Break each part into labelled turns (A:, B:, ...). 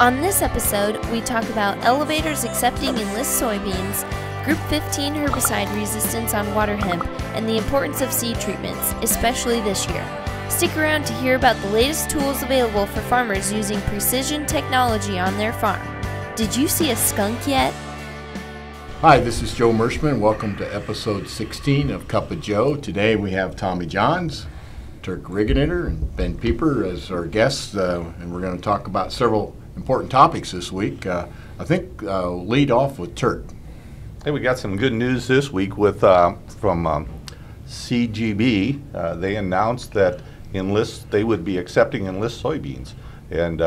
A: On this episode, we talk about elevators accepting Enlist soybeans, Group 15 herbicide resistance on water hemp, and the importance of seed treatments, especially this year. Stick around to hear about the latest tools available for farmers using precision technology on their farm. Did you see a skunk yet?
B: Hi, this is Joe Merschman. Welcome to episode 16 of Cup of Joe. Today we have Tommy Johns, Turk Rigginator, and Ben Pieper as our guests, and we're going to talk about several important topics this week. I think lead off with Turk.
C: Hey, we got some good news this week with from CGB. They announced that Enlist, they would be accepting Enlist soybeans, and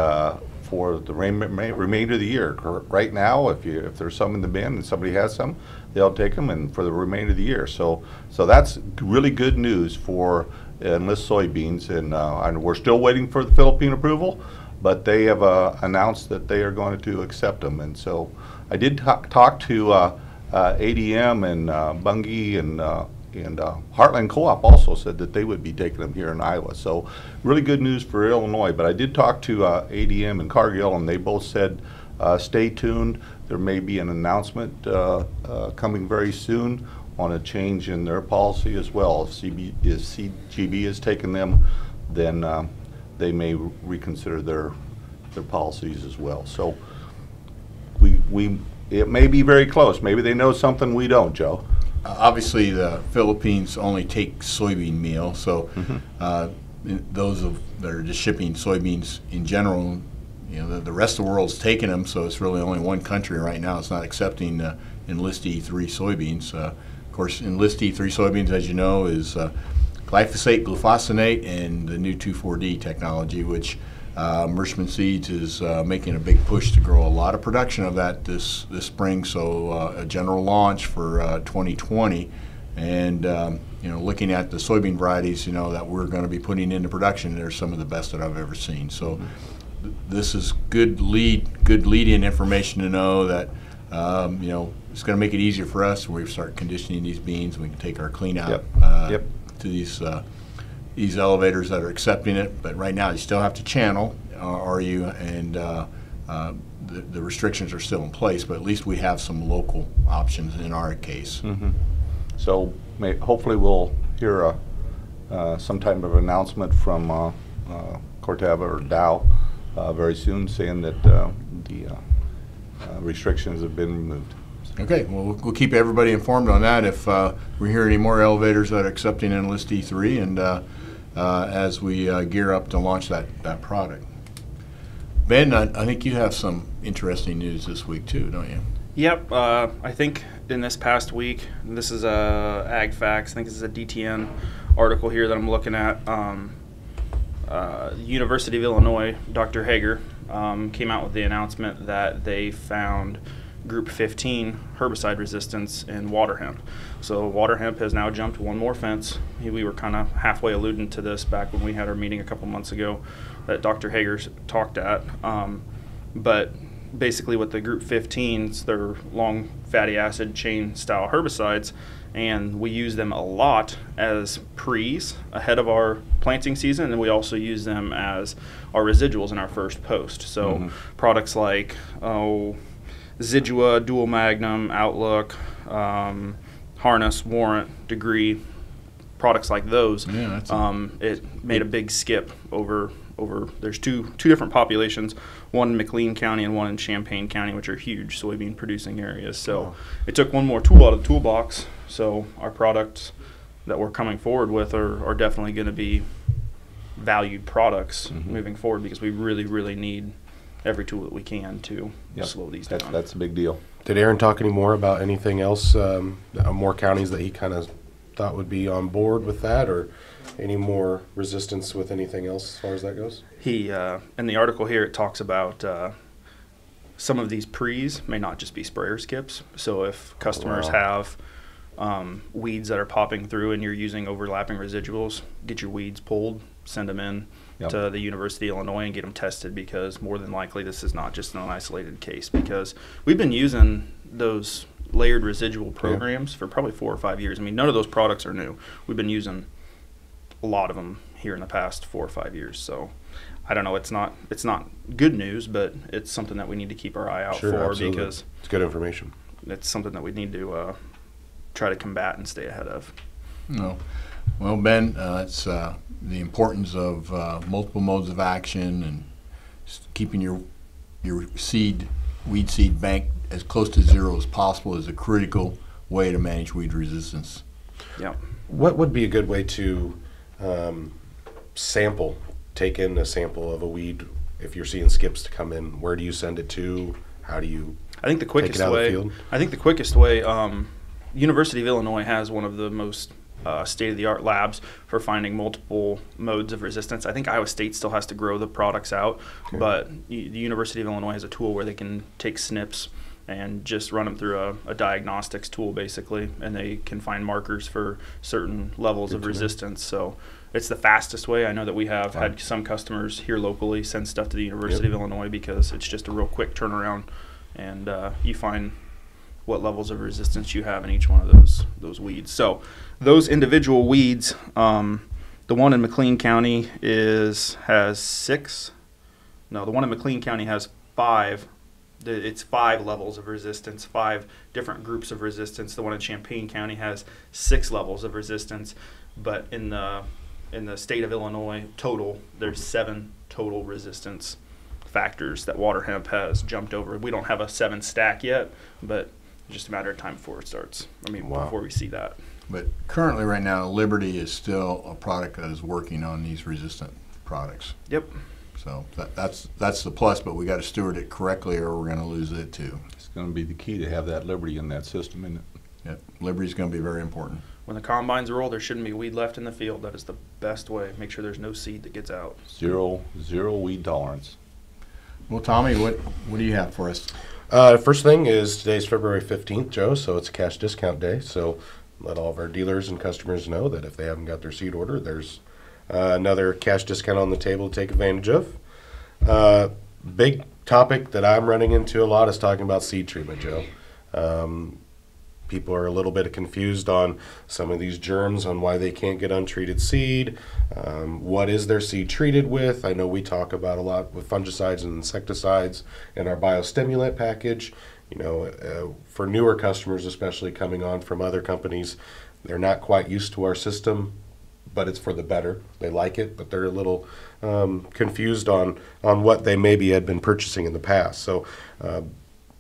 C: for the remainder of the year. Right now, if there's some in the bin and somebody has some, they'll take them, and for the remainder of the year. So that's really good news for Enlist soybeans, and we're still waiting for the Philippine approval, but they have announced that they are going to accept them. And so I did talk to ADM and Bunge and Heartland Co-op also said that they would be taking them here in Iowa. So really good news for Illinois. But I did talk to ADM and Cargill, and they both said stay tuned. There may be an announcement coming very soon on a change in their policy as well. If CGB is taking them, then they may reconsider their policies as well. So it may be very close. Maybe they know something we don't, Joe.
B: Obviously, the Philippines only take soybean meal, so those that are just shipping soybeans in general, you know, the rest of the world's taking them. So it's really only one country right now that's not accepting Enlist E3 soybeans. Of course, Enlist E3 soybeans, as you know, is glyphosate, glufosinate, and the new 2,4-D technology, which Merschman Seeds is making a big push to grow a lot of production of that this spring. So a general launch for 2020, and you know, looking at the soybean varieties, you know, that we're going to be putting into production, they're some of the best that I've ever seen. So this is good lead-in information to know that you know, it's going to make it easier for us when we start conditioning these beans. We can take our clean out to these elevators that are accepting it. But right now you still have to channel, and the restrictions are still in place, but at least we have some local options in our case.
C: So hopefully we'll hear some type of announcement from Corteva or Dow very soon, saying that the restrictions have been removed.
B: Okay, well, we'll keep everybody informed on that if we hear any more elevators that are accepting Enlist E3, and as we gear up to launch that product. Ben, I think you have some interesting news this week too, don't you?
D: Yep, I think in this past week, this is Ag Facts, I think this is a DTN article here that I'm looking at. University of Illinois, Dr. Hager, came out with the announcement that they found Group 15 herbicide resistance in water hemp. So water hemp has now jumped one more fence. We were kind of halfway alluding to this back when we had our meeting a couple months ago that Dr. Hager talked at. But basically with the Group 15s, they're long fatty acid chain style herbicides, and we use them a lot as pre's ahead of our planting season, and we also use them as our residuals in our first post. So products like Zidua, Dual Magnum, Outlook, Harness, Warrant, Degree, products like those. Yeah, it made a big skip over. There's two different populations, one in McLean County and one in Champaign County, which are huge soybean producing areas. So it took one more tool out of the toolbox. So our products that we're coming forward with are definitely going to be valued products moving forward, because we really need every tool that we can to slow these down.
C: That's a big deal.
E: Did Aaron talk any more about anything else, more counties that he kind of thought would be on board with that, or any more resistance with anything else as far as that goes?
D: He, in the article here, it talks about some of these pre's may not just be sprayer skips. So if customers have weeds that are popping through and you're using overlapping residuals, get your weeds pulled, send them in to the University of Illinois and get them tested, because more than likely this is not just an isolated case, because we've been using those layered residual programs for probably 4 or 5 years. I mean, none of those products are new. We've been using a lot of them here in the past 4 or 5 years. So I don't know. It's not good news, but it's something that we need to keep our eye out
E: Sure,
D: for
E: absolutely.
D: because
E: It's good information.
D: it's something that we need to try to combat and stay ahead of.
B: No. Well, Ben, it's the importance of multiple modes of action and keeping your weed seed bank as close to zero as possible is a critical way to manage weed resistance.
D: Yeah.
E: What would be a good way to take in a sample of a weed if you're seeing skips to come in? Where do you send it to? How do you
D: I think the
E: take it out of the field?
D: University of Illinois has one of the most state-of-the-art labs for finding multiple modes of resistance. I think Iowa State still has to grow the products out,
E: Okay.
D: but the University of Illinois has a tool where they can take snips and just run them through a diagnostics tool, basically, and they can find markers for certain levels of resistance. So it's the fastest way. I know that we have had some customers here locally send stuff to the University of Illinois because it's just a real quick turnaround, and you find what levels of resistance you have in each one of those weeds. So those individual weeds, the one in McLean County has 6. No, the one in McLean County has 5. It's 5 levels of resistance, 5 different groups of resistance. The one in Champaign County has 6 levels of resistance, but in the state of Illinois total, there's 7 total resistance factors that water hemp has jumped over. We don't have a 7 stack yet, but it's just a matter of time before it starts. Before we see that.
B: But currently, right now, Liberty is still a product that is working on these resistant products.
D: Yep.
B: So that's the plus, but we got to steward it correctly, or we're going to lose it too.
C: It's going to be the key to have that Liberty in that system, isn't it?
B: Yep. Liberty's going to be very important.
D: When the combines roll, there shouldn't be weed left in the field. That is the best way. Make sure there's no seed that gets out.
C: Zero weed tolerance.
B: Well, Tommy, what do you have for us?
E: First thing is today's February 15th, Joe, so it's a cash discount day. So let all of our dealers and customers know that if they haven't got their seed order, there's another cash discount on the table to take advantage of. Big topic that I'm running into a lot is talking about seed treatment, Joe. People are a little bit confused on some of these germs, on why they can't get untreated seed. What is their seed treated with? I know we talk about a lot with fungicides and insecticides in our biostimulant package. You know, for newer customers, especially coming on from other companies, they're not quite used to our system, but it's for the better. They like it, but they're a little confused on what they maybe had been purchasing in the past. So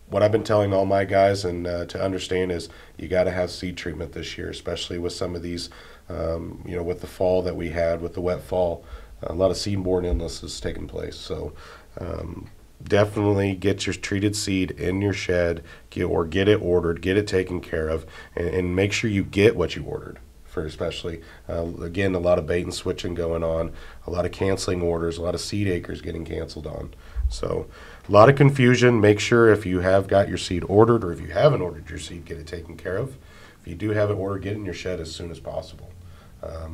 E: what I've been telling all my guys and to understand is you got to have seed treatment this year, especially with some of these, with the fall that we had, with the wet fall. A lot of seed-borne illness has taken place. So definitely get your treated seed in your shed, get it ordered, get it taken care of, and make sure you get what you ordered. For especially, again, a lot of bait and switching going on, a lot of canceling orders, a lot of seed acres getting canceled on. So a lot of confusion. Make sure if you have got your seed ordered, or if you haven't ordered your seed, get it taken care of. If you do have it ordered, get it in your shed as soon as possible.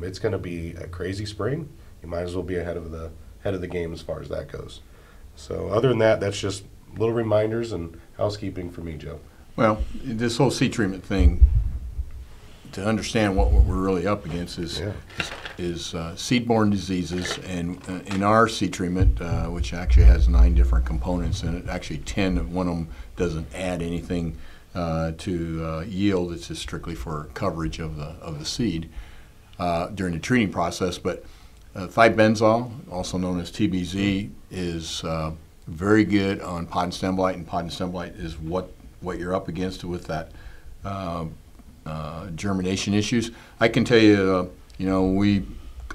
E: It's going to be a crazy spring. You might as well be ahead of the game as far as that goes. So other than that, that's just little reminders and housekeeping for me, Joe.
B: Well, this whole seed treatment thing, to understand what we're really up against is seed-borne diseases, and in our seed treatment, which actually has 9 different components in it, actually 10. One of them doesn't add anything to yield. It's just strictly for coverage of the seed during the treating process. But 5-benzol, also known as TBZ, is very good on pod and stem blight, and pod and stem blight is what you're up against with that. Germination issues. I can tell you, we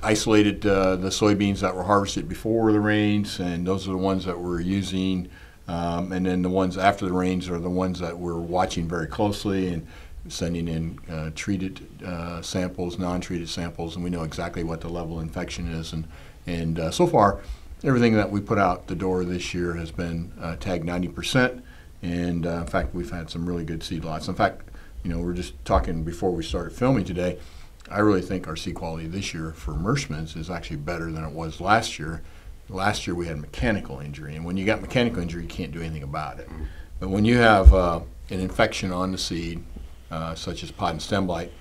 B: isolated the soybeans that were harvested before the rains, and those are the ones that we're using. And then the ones after the rains are the ones that we're watching very closely and sending in treated samples, non-treated samples, and we know exactly what the level of infection is. And so far, everything that we put out the door this year has been tagged 90%. And in fact, we've had some really good seed lots. In fact, we're just talking before we started filming today. I really think our seed quality this year for Mershman's is actually better than it was last year. Last year we had mechanical injury, and when you got mechanical injury, you can't do anything about it. But when you have an infection on the seed, such as pod and stem blight,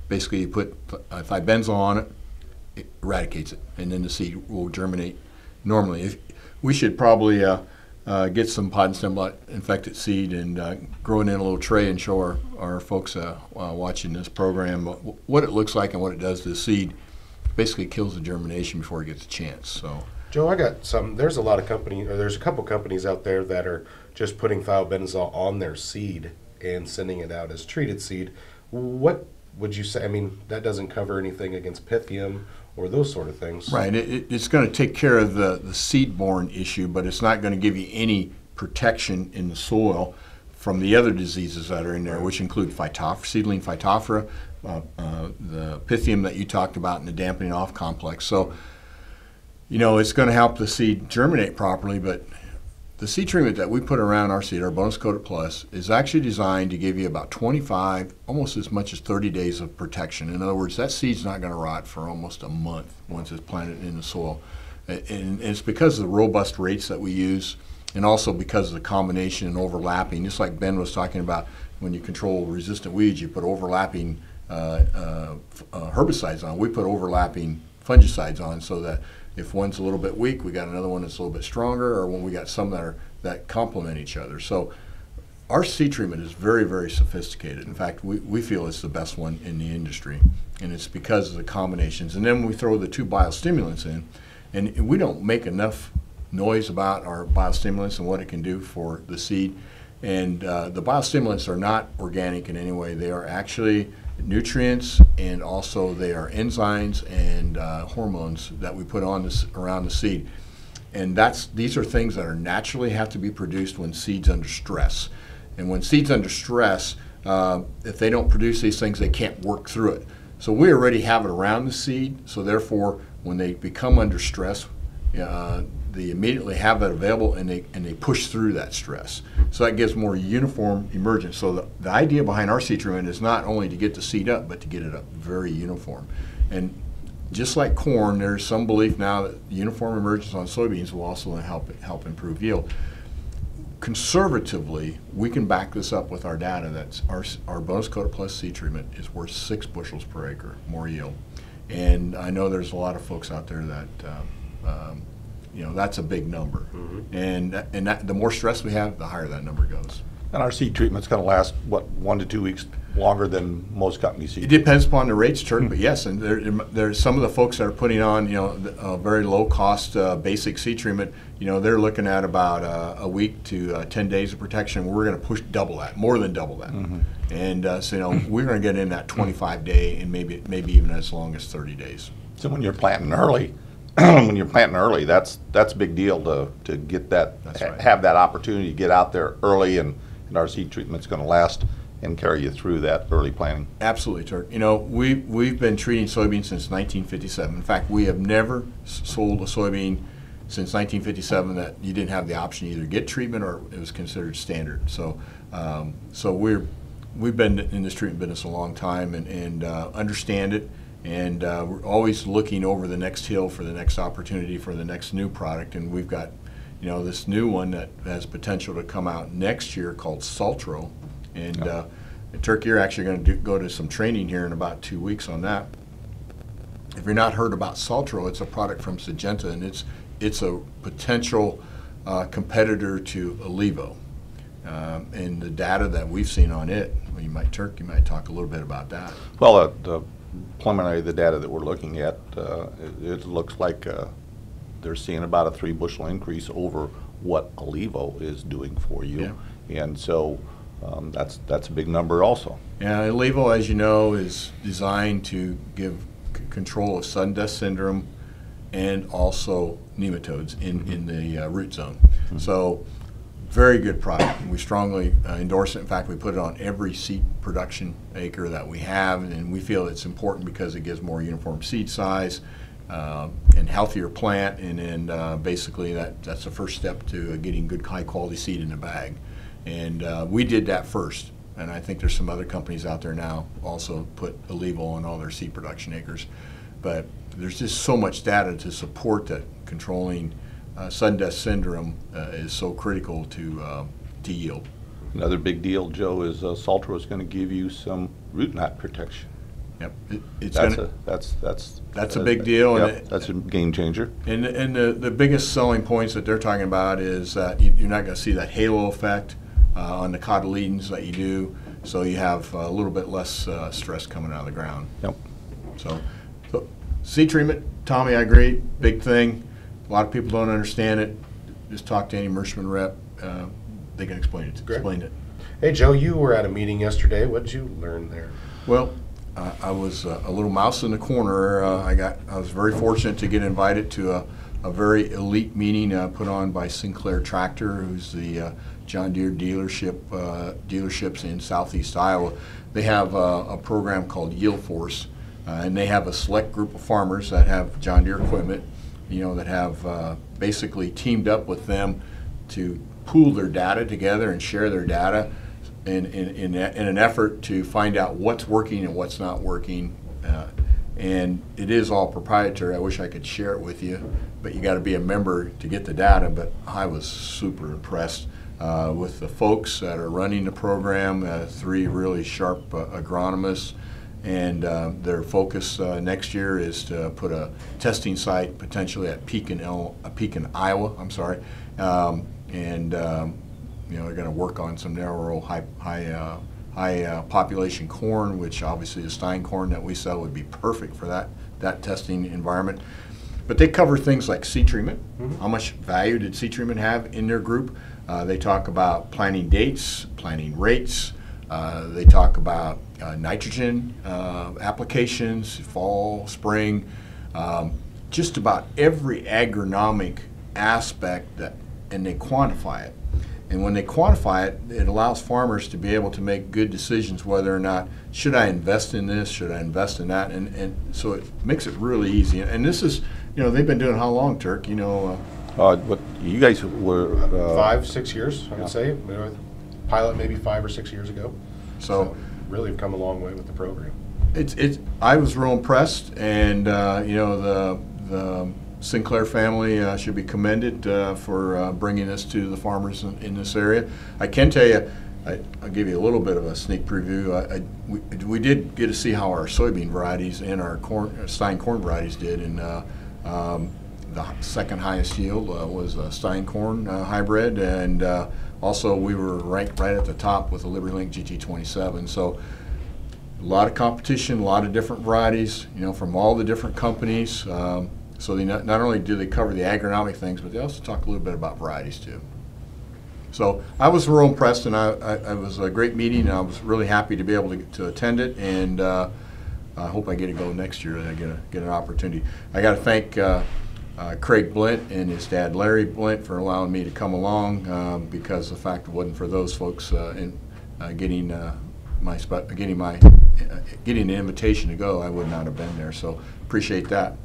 B: basically you put 5-benzol on it, eradicates it, and then the seed will germinate normally. We should probably get some pod and stem blot infected seed and grow it in a little tray and show our folks watching this program what it looks like and what it does to the seed. Basically kills the germination before it gets a chance. So,
E: Joe, I got some. There's a couple companies out there that are just putting thiobenzol on their seed and sending it out as treated seed. What would you say? I mean, that doesn't cover anything against Pythium or those sort of things.
B: Right. It's going to take care of the seed-borne issue, but it's not going to give you any protection in the soil from the other diseases that are in there, which include seedling Phytophthora, the Pythium that you talked about, and the dampening off complex. So, it's going to help the seed germinate properly, but the seed treatment that we put around our seed, our Bonus Coated Plus, is actually designed to give you about 25, almost as much as 30 days of protection. In other words, that seed's not going to rot for almost a month once it's planted in the soil. And it's because of the robust rates that we use, and also because of the combination and overlapping. Just like Ben was talking about, when you control resistant weeds, you put overlapping herbicides on. We put overlapping fungicides on so that if one's a little bit weak, we got another one that's a little bit stronger, or when we got some that complement each other. So our seed treatment is very, very sophisticated. In fact, we feel it's the best one in the industry, and it's because of the combinations. And then we throw the 2 biostimulants in, and we don't make enough noise about our biostimulants and what it can do for the seed. And the biostimulants are not organic in any way. They are actually nutrients, and also they are enzymes and hormones that we put on around the seed. And these are things that are naturally have to be produced when seed's under stress. And when seed's under stress, if they don't produce these things, they can't work through it. So we already have it around the seed, so therefore when they become under stress, they immediately have that available, and they push through that stress. So that gives more uniform emergence. So the idea behind our seed treatment is not only to get the seed up, but to get it up very uniform. And just like corn, there's some belief now that uniform emergence on soybeans will also help improve yield. Conservatively, we can back this up with our data. That's our Bonus Coated Plus seed treatment is worth 6 bushels per acre more yield. And I know there's a lot of folks out there that that's a big number. Mm-hmm. And the more stress we have, the higher that number goes.
C: And our seed treatment's going to last, 1 to 2 weeks longer than most companies' seed.
B: It depends upon the rates, Turk, but yes, and there's some of the folks that are putting on, a very low-cost basic seed treatment. They're looking at about a week to 10 days of protection. We're going to push double that, more than double that. Mm-hmm. And we're going to get in that 25-day and maybe even as long as 30 days.
C: So when you're planting early, that's a big deal to get that,
B: right.
C: Have that opportunity to get out there early, and our seed treatment's going to last and carry you through that early planting.
B: Absolutely, Turk. We've been treating soybeans since 1957. In fact, we have never sold a soybean since 1957 that you didn't have the option to either get treatment or it was considered standard. So, we've been in this treatment business a long time and understand it. And we're always looking over the next hill for the next opportunity for the next new product. And we've got, this new one that has potential to come out next year called Saltro. And Turk, you're actually going to go to some training here in about 2 weeks on that. If you're not heard about Saltro, it's a product from Syngenta, and it's a potential competitor to Olivo. And the data that we've seen on it, you might talk a little bit about that.
C: Well, the preliminary, the data that we're looking at, it looks like they're seeing about a 3 bushel increase over what Olivo is doing for you. Yeah. And so that's a big number also.
B: Yeah, Olivo, as you know, is designed to give control of sudden death syndrome and also nematodes in the root zone. Mm-hmm. So very good product. We strongly endorse it. In fact, we put it on every seed production acre that we have, and we feel it's important because it gives more uniform seed size and healthier plant, and then basically that's the first step to getting good high quality seed in the bag. And we did that first, and I think there's some other companies out there now also put Olivo on all their seed production acres. But there's just so much data to support that controlling sudden death syndrome is so critical to yield.
C: Another big deal, Joe, is Saltro is going to give you some root knot protection.
B: Yep. That's a big deal.
C: Yep,
B: and
C: that's a game changer.
B: And the biggest selling points that they're talking about is that you're not going to see that halo effect on the cotyledons that you do, so you have a little bit less stress coming out of the ground.
C: Yep.
B: So seed treatment, Tommy, I agree, big thing. A lot of people don't understand it. Just talk to any Mershman rep. They can explain it.
E: Great.
B: Explain it.
E: Hey, Joe, you were at a meeting yesterday. What did you learn there?
B: Well, I was a little mouse in the corner. I was very fortunate to get invited to a very elite meeting put on by Sinclair Tractor, who's the John Deere dealerships in Southeast Iowa. They have a program called Yield Force, and they have a select group of farmers that have John Deere equipment, that have basically teamed up with them to pool their data together and share their data in an effort to find out what's working and what's not working. And it is all proprietary. I wish I could share it with you, but you got to be a member to get the data. But I was super impressed with the folks that are running the program, 3 really sharp agronomists. And their focus next year is to put a testing site potentially at Pekin, Iowa. I'm sorry, they're going to work on some narrow high population corn, which obviously the Stein corn that we sell would be perfect for that testing environment. But they cover things like seed treatment. Mm-hmm. How much value did seed treatment have in their group? They talk about planting dates, planting rates. They talk about nitrogen applications, fall, spring, just about every agronomic aspect and they quantify it. And when they quantify it, it allows farmers to be able to make good decisions whether or not, should I invest in this, should I invest in that, and so it makes it really easy. And this is, they've been doing how long, Turk?
C: What you guys were
E: 5-6 years, I would say. Pilot maybe 5 or 6 years ago.
B: So
E: really have come a long way with the program.
B: I was real impressed, and the Sinclair family should be commended for bringing this to the farmers in this area. I can tell you, I'll give you a little bit of a sneak preview. We did get to see how our soybean varieties and our Stein corn varieties did, and the second highest yield was a Stein corn hybrid, and also we were ranked right at the top with the LibertyLink GT27. So a lot of competition, a lot of different varieties, from all the different companies. So they not only do they cover the agronomic things, but they also talk a little bit about varieties too. So I was real impressed, and it was a great meeting, and I was really happy to be able to attend it, and I hope I get to go next year and I get an opportunity. I got to thank Craig Blint and his dad Larry Blint for allowing me to come along, because the fact it wasn't for those folks getting the invitation to go, I would not have been there. So appreciate that.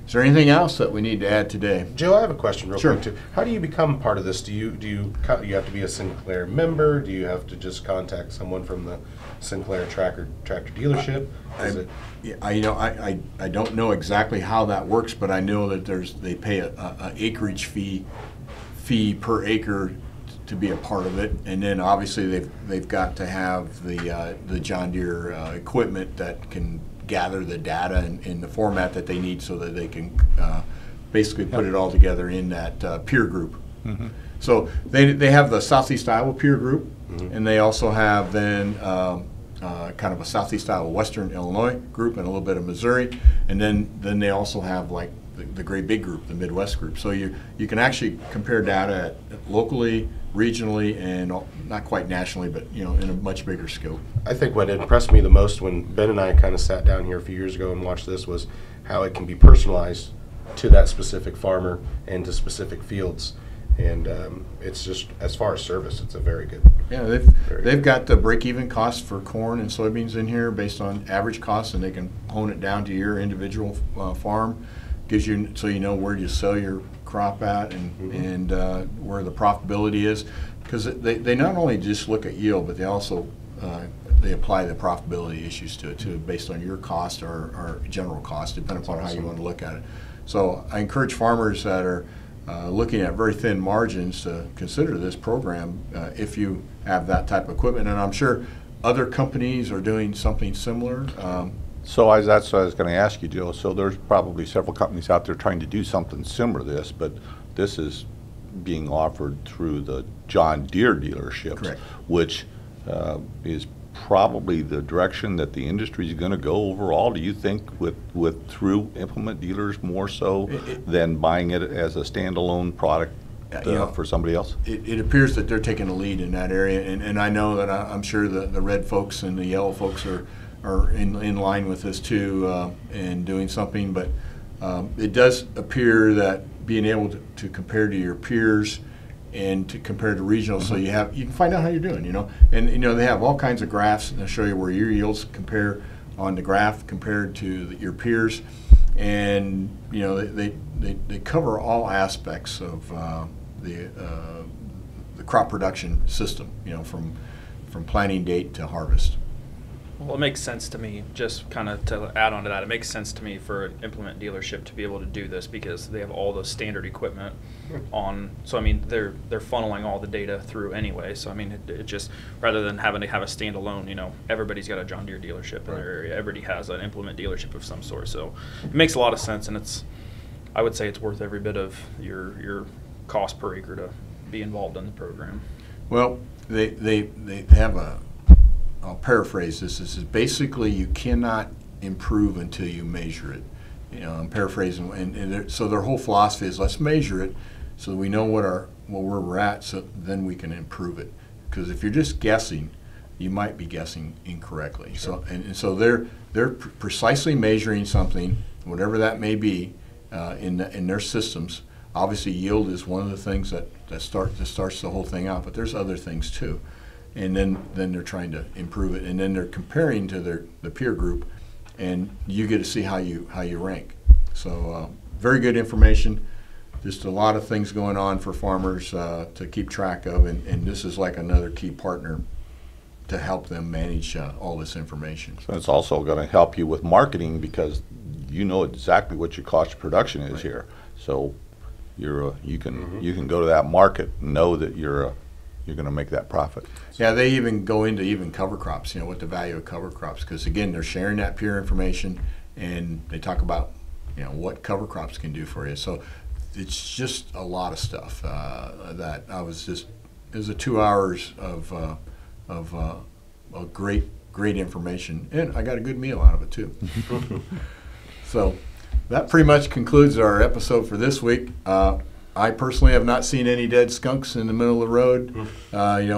B: Is there anything else that we need to add today?
E: Joe, I have a question real
B: Sure.
E: quick too. How do you become part of this? Do you have to be a Sinclair member? Do you have to just contact someone from the Sinclair tractor dealership?
B: I don't know exactly how that works, but I know that they pay a acreage fee per acre to be a part of it, and then obviously they've got to have the John Deere equipment that can gather the data in the format that they need, so that they can basically put it all together in that peer group. Mm-hmm. So they have the Southeast Iowa peer group, mm-hmm. and they also have then kind of a Southeast Iowa Western Illinois group and a little bit of Missouri, and then they also have like the great big group, the Midwest group. So you can actually compare data locally, regionally, and not quite nationally, but in a much bigger scope.
E: I think what impressed me the most when Ben and I kind of sat down here a few years ago and watched this was how it can be personalized to that specific farmer and to specific fields. And it's just, as far as service, it's a very good.
B: Yeah, they've got the break-even cost for corn and soybeans in here based on average costs, and they can hone it down to your individual farm. Gives you, so you know where you sell your crop at, and mm-hmm. and where the profitability is, because they not only just look at yield, but they also they apply the profitability issues to it too, based on your cost or general cost, depending upon how you want to look at it. So I encourage farmers that are looking at very thin margins to consider this program if you have that type of equipment, and I'm sure other companies are doing something similar.
C: That's what I was going to ask you, Joe. So there's probably several companies out there trying to do something similar to this, but this is being offered through the John Deere dealerships,
B: Correct.
C: which is probably the direction that the industry is going to go overall. Do you think with through implement dealers more so than buying it as a standalone product for somebody else?
B: It appears that they're taking the lead in that area, and I know that I'm sure the red folks and the yellow folks are in line with this too, and doing something, but it does appear that being able to compare to your peers and to compare to regional, so you can find out how you're doing, and they have all kinds of graphs, and they'll show you where your yields compare on the graph compared to your peers, and they cover all aspects of the crop production system, from planting date to harvest.
D: Well, it makes sense to me, just kind of to add on to that, it makes sense to me for an implement dealership to be able to do this because they have all the standard equipment on. So, I mean, they're funneling all the data through anyway. So, I mean, it just, rather than having to have a standalone, everybody's got a John Deere dealership in their area. Everybody has an implement dealership of some sort. So, it makes a lot of sense, and I would say it's worth every bit of your cost per acre to be involved in the program.
B: Well, they have I'll paraphrase this. This is basically you cannot improve until you measure it. I'm paraphrasing, and so their whole philosophy is let's measure it so we know where we're at, so then we can improve it. Because if you're just guessing, you might be guessing incorrectly. Sure. So they're precisely measuring something, whatever that may be, in their systems. Obviously, yield is one of the things that starts the whole thing out, but there's other things too. And then they're trying to improve it, and then they're comparing to the peer group, and you get to see how you rank. So very good information. Just a lot of things going on for farmers to keep track of, and this is like another key partner to help them manage all this information.
C: So it's also going to help you with marketing because you know exactly what your cost of production is here. So you can go to that market and know that you're going to make that profit.
B: Yeah, they even go into even cover crops, what the value of cover crops, because again, they're sharing that peer information, and they talk about, what cover crops can do for you. So it's just a lot of stuff that it was 2 hours of great information, and I got a good meal out of it too. So that pretty much concludes our episode for this week. I personally have not seen any dead skunks in the middle of the road,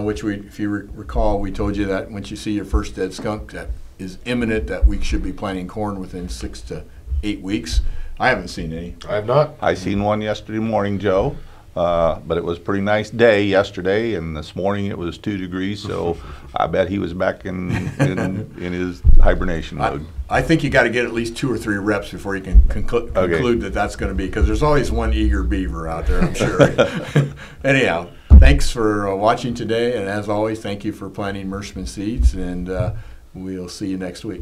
B: which if you recall, we told you that once you see your first dead skunk, that is imminent that we should be planting corn within 6 to 8 weeks. I haven't seen any.
E: I have not.
C: I seen one yesterday morning, Joe, but it was a pretty nice day yesterday, and this morning it was 2 degrees, so I bet he was back in his hibernation mode.
B: I think you got to get at least 2 or 3 reps before you can conclude that that's going to be, because there's always one eager beaver out there, I'm sure. Anyhow, thanks for watching today, and as always, thank you for planting Mershman seeds, and we'll see you next week.